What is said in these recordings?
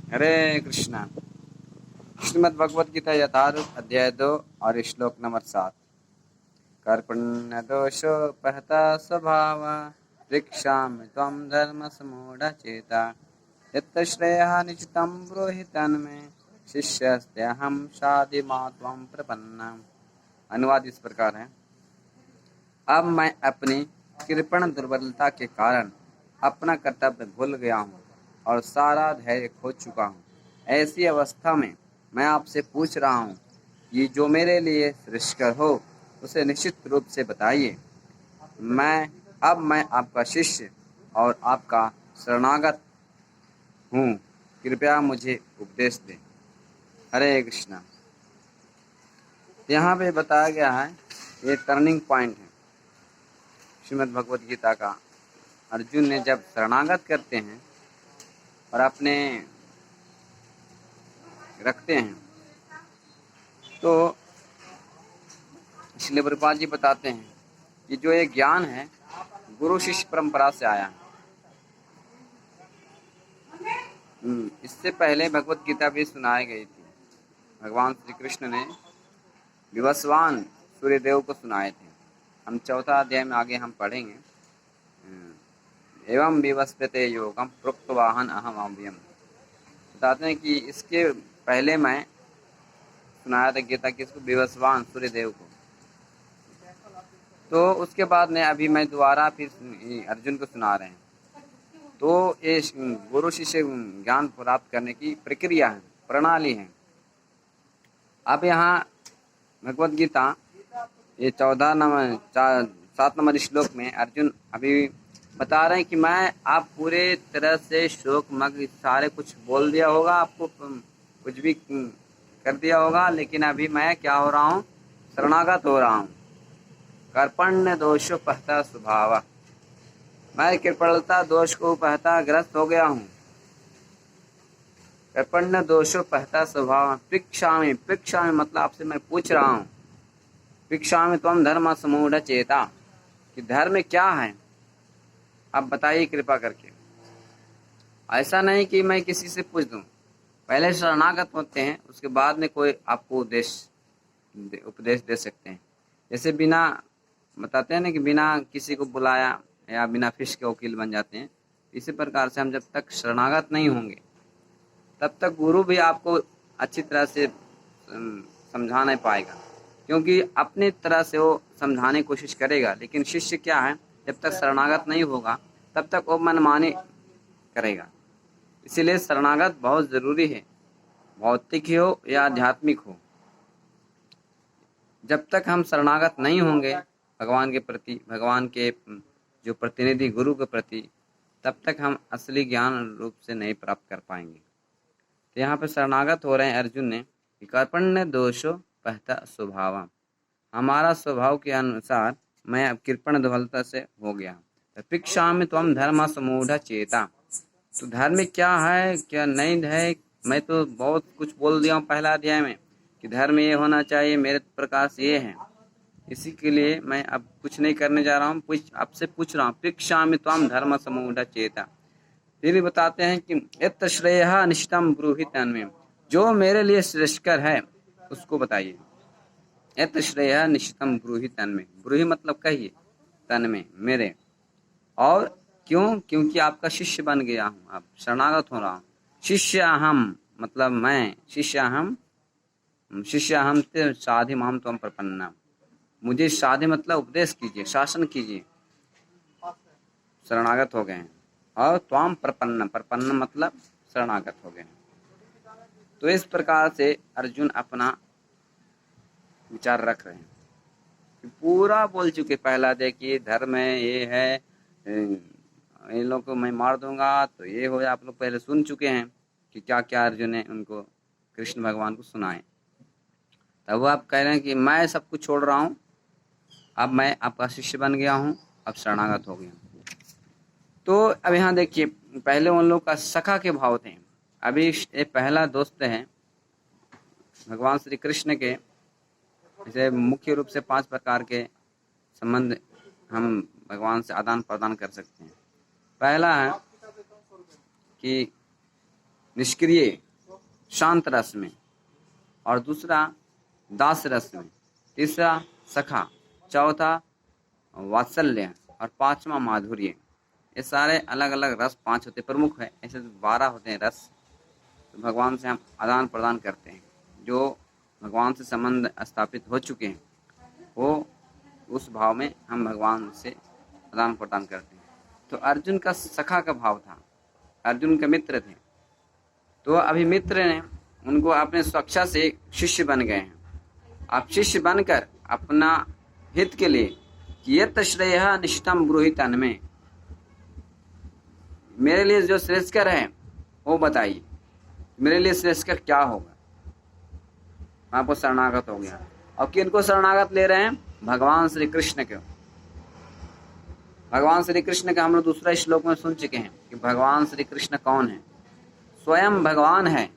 हरे कृष्णा। श्रीमद् भगवद गीता यथारूप अध्याय 2 और श्लोक नंबर 7। कर्पण्य दोषोपहता स्वभाव पृक्षामि त्वं धर्म समूढ़ चेता यत् श्रेयः निश्चितं ब्रूहि तन्मे शिष्यस्तेऽहं शाधि मां त्वं प्रपन्ना। अनुवाद इस प्रकार है। अब मैं अपनी कृपण दुर्बलता के कारण अपना कर्तव्य भूल गया हूँ और सारा धैर्य खो चुका हूँ। ऐसी अवस्था में मैं आपसे पूछ रहा हूँ कि जो मेरे लिए श्रेष्ठकर हो उसे निश्चित रूप से बताइए। मैं आपका शिष्य और आपका शरणागत हूँ, कृपया मुझे उपदेश दें। हरे कृष्णा। यहाँ पे बताया गया है, ये टर्निंग पॉइंट है श्रीमद् भगवद गीता का। अर्जुन ने जब शरणागत करते हैं और अपने रखते हैं तो इसलिए प्रभुपाद जी बताते हैं कि जो ये ज्ञान है गुरु शिष्य परंपरा से आया है। इससे पहले भगवत गीता भी सुनाई गई थी। भगवान श्री कृष्ण ने विवस्वान सूर्यदेव को सुनाए थे। हम चौथा अध्याय में आगे हम पढ़ेंगे। एवं विवस्वते योगम प्रोक्तवाहन अहम अव्ययम। बताते हैं कि इसके पहले मैं सुनाया था गीता किसको? विवस्वान सूर्यदेव को। तो उसके बाद ने अभी मैं दोबारा फिर अर्जुन को सुना रहे हैं। तो ये गुरु शिष्य ज्ञान प्राप्त करने की प्रक्रिया है, प्रणाली है। अब यहाँ भगवद गीता ये 7 नंबर श्लोक में अर्जुन अभी बता रहे हैं कि मैं आप पूरे तरह से शोक मग्न सारे कुछ बोल दिया होगा, आपको कुछ भी कर दिया होगा, लेकिन अभी मैं क्या हो रहा हूँ? शरणागत हो रहा हूँ। कर्पण्य दोषोपहता स्वभाव, मैं कृपणता दोष को उपहता ग्रस्त हो गया हूँ। कर्पण्य दोषोपहता स्वभाव पृक्षामि, पृक्षामि मतलब आपसे मैं पूछ रहा हूँ। पृक्षामि त्वं धर्म समूढ़ चेता, कि धर्म क्या है आप बताइए कृपा करके। ऐसा नहीं कि मैं किसी से पूछ दूं, पहले शरणागत होते हैं, उसके बाद में कोई आपको उपदेश दे सकते हैं। जैसे बिना बताते हैं ना कि बिना किसी को बुलाया या बिना फीस के वकील बन जाते हैं। इसी प्रकार से हम जब तक शरणागत नहीं होंगे तब तक गुरु भी आपको अच्छी तरह से समझा नहीं पाएगा, क्योंकि अपनी तरह से वो समझाने की कोशिश करेगा, लेकिन शिष्य क्या है, जब तक शरणागत नहीं होगा तब तक वो मनमानी करेगा। इसीलिए शरणागत बहुत ज़रूरी है, भौतिक ही हो या आध्यात्मिक हो। जब तक हम शरणागत नहीं होंगे भगवान के प्रति, भगवान के जो प्रतिनिधि गुरु के प्रति, तब तक हम असली ज्ञान रूप से नहीं प्राप्त कर पाएंगे। तो यहाँ पे शरणागत हो रहे हैं अर्जुन ने कि कर्पण्य दोषो पहता स्वभाव, हमारा स्वभाव के अनुसार मैं अब कृपण दुर्बलता से हो गया। तो पृक्षामि त्वं धर्म समूढ़ चेता, तो धर्म क्या है क्या नहीं है? मैं तो बहुत कुछ बोल दिया हूँ पहला अध्याय में कि धर्म ये होना चाहिए, मेरे प्रकार से ये है। इसी के लिए मैं अब कुछ नहीं करने जा रहा हूँ, आपसे पूछ रहा हूँ। पृक्षामि त्वं धर्म समूढ़ चेता, फिर भी बताते हैं कि यत् श्रेयः निश्चितं ब्रूहि तन्मे, जो मेरे लिए श्रेष्ठकर है उसको बताइए। यत् श्रेयः निश्चितं ब्रूहि तन्मे, ब्रूहि मतलब कहिए, तन्मे मेरे। और क्यों? क्योंकि आपका शिष्य बन गया हूँ, अब शरणागत हो रहा हूँ। शिष्य अहम मतलब मैं, शिष्य अहम ते साधि माम त्वं प्रपन्ना, मुझे साधि मतलब उपदेश कीजिए, शासन कीजिए। शरणागत हो गए हैं। और त्वाम प्रपन्न, प्रपन्न मतलब शरणागत हो गए हैं। तो इस प्रकार से अर्जुन अपना विचार रख रहे हैं। पूरा बोल चुके, पहला देखिए धर्म है, ये है, इन लोगों को मैं मार दूंगा तो ये हो जाए। आप लोग पहले सुन चुके हैं कि क्या क्या अर्जुन ने उनको, कृष्ण भगवान को सुनाए। तब आप कह रहे हैं कि मैं सब कुछ छोड़ रहा हूँ, अब मैं आपका शिष्य बन गया हूँ, अब शरणागत हो गया। तो अब यहाँ देखिए, पहले उन लोग का सखा के भाव थे, अभी ये पहला दोस्त है भगवान श्री कृष्ण के। इसे मुख्य रूप से 5 प्रकार के संबंध हम भगवान से आदान प्रदान कर सकते हैं। पहला है कि निष्क्रिय शांत रस में, और दूसरा दास रस में, तीसरा सखा, चौथा वात्सल्य, और पांचवा माधुर्य। ये सारे अलग अलग रस 5 होते, प्रमुख है, ऐसे 12 होते हैं रस। तो भगवान से हम आदान प्रदान करते हैं। जो भगवान से संबंध स्थापित हो चुके हैं वो उस भाव में हम भगवान से आदान प्रदान करते हैं। तो अर्जुन का सखा का भाव था, अर्जुन के मित्र थे। तो अभी मित्र ने उनको अपने स्वेच्छा से शिष्य बन गए हैं। आप शिष्य बनकर अपना हित के लिए कियत श्रेयः निष्ठम ब्रूहि तन्मे, मेरे लिए जो श्रेष्ठकर है वो बताइए, मेरे लिए श्रेष्ठकर क्या होगा। आपको शरणागत हो गया। और किनको शरणागत ले रहे हैं? भगवान श्री कृष्ण के। भगवान श्री कृष्ण का हम लोग दूसरा श्लोक में सुन चुके हैं कि भगवान श्री कृष्ण कौन है। स्वयं भगवान है।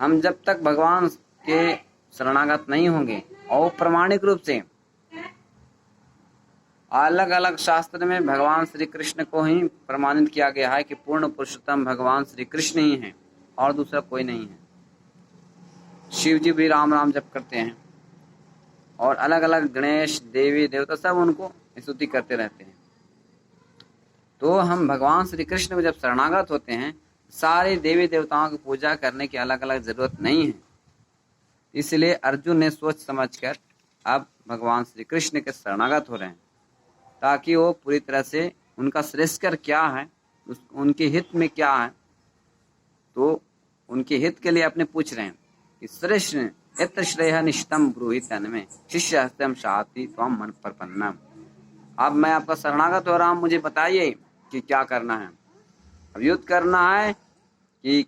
हम जब तक भगवान के शरणागत नहीं होंगे, और प्रमाणिक रूप से अलग अलग शास्त्र में भगवान श्री कृष्ण को ही प्रमाणित किया गया है कि पूर्ण पुरुषोत्तम भगवान श्री कृष्ण ही हैं और दूसरा कोई नहीं है। शिव जी भी राम राम जप करते हैं, और अलग अलग गणेश देवी देवता सब उनको स्तुति करते रहते हैं। तो हम भगवान श्री कृष्ण को जब शरणागत होते हैं, सारे देवी देवताओं की पूजा करने की अलग अलग जरूरत नहीं है। इसलिए अर्जुन ने सोच समझकर अब भगवान श्री कृष्ण के शरणागत हो रहे हैं, ताकि वो पूरी तरह से उनका श्रेष्ठकर क्या है, उनके हित में क्या है, तो उनके हित के लिए अपने पूछ रहे हैं कि श्रेष्ठ यत्र श्रेयः निष्ठम ब्रूहि तन्मे शिष्यस्त्यहं शाति त्वं मन प्रपन्नम। अब मैं आपका शरणागत हो रहा हूँ, मुझे बताइए कि क्या करना है। अब युद्ध करना है कि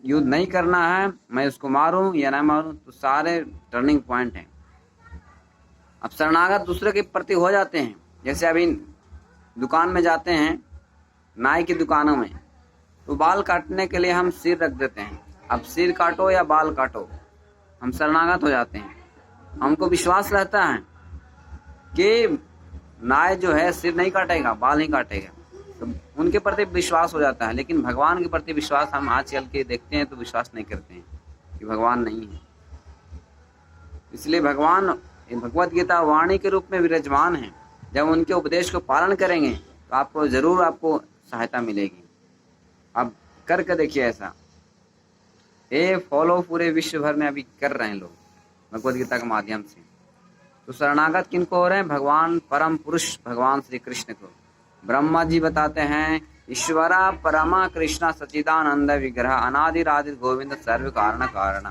युद्ध नहीं करना है, मैं उसको मारूं या ना मारूं, तो सारे टर्निंग पॉइंट हैं। अब शरणागत दूसरे के प्रति हो जाते हैं। जैसे अभी दुकान में जाते हैं, नाई की दुकानों में, तो बाल काटने के लिए हम सिर रख देते हैं। अब सिर काटो या बाल काटो, हम शरणागत हो जाते हैं। हमको विश्वास रहता है कि नाई जो है सिर नहीं काटेगा, बाल नहीं काटेगा, तो उनके प्रति विश्वास हो जाता है। लेकिन भगवान के प्रति विश्वास हम आजकल के देखते हैं तो विश्वास नहीं करते हैं कि भगवान नहीं है। इसलिए भगवान भगवत गीता वाणी के रूप में विराजमान है। जब उनके उपदेश को पालन करेंगे तो आपको जरूर आपको सहायता मिलेगी। अब करके देखिए ऐसा, ये फॉलो पूरे विश्व भर में अभी कर रहे हैं लोग भगवत गीता के माध्यम से। तो शरणागत किनको हो रहे हैं? भगवान परम पुरुष भगवान श्री कृष्ण को। ब्रह्मा जी बताते हैं, ईश्वरा परमा कृष्ण सच्चिदानंद विग्रह अनादिरादि गोविंद सर्व कारण कारण।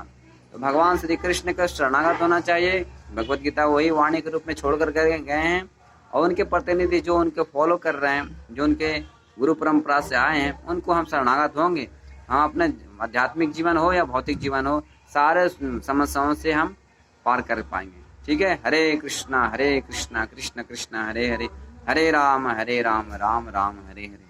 तो भगवान श्री कृष्ण का शरणागत होना चाहिए। भगवत गीता वही वाणी के रूप में छोड़ कर गए हैं, और उनके प्रतिनिधि जो उनके फॉलो कर रहे हैं, जो उनके गुरु परंपरा से आए हैं, उनको हम शरणागत होंगे। हम अपने आध्यात्मिक जीवन हो या भौतिक जीवन हो, सारे समस्याओं से हम पार कर पाएंगे। ठीक है। हरे कृष्णा कृष्ण कृष्ण हरे हरे, हरे राम राम राम हरे हरे।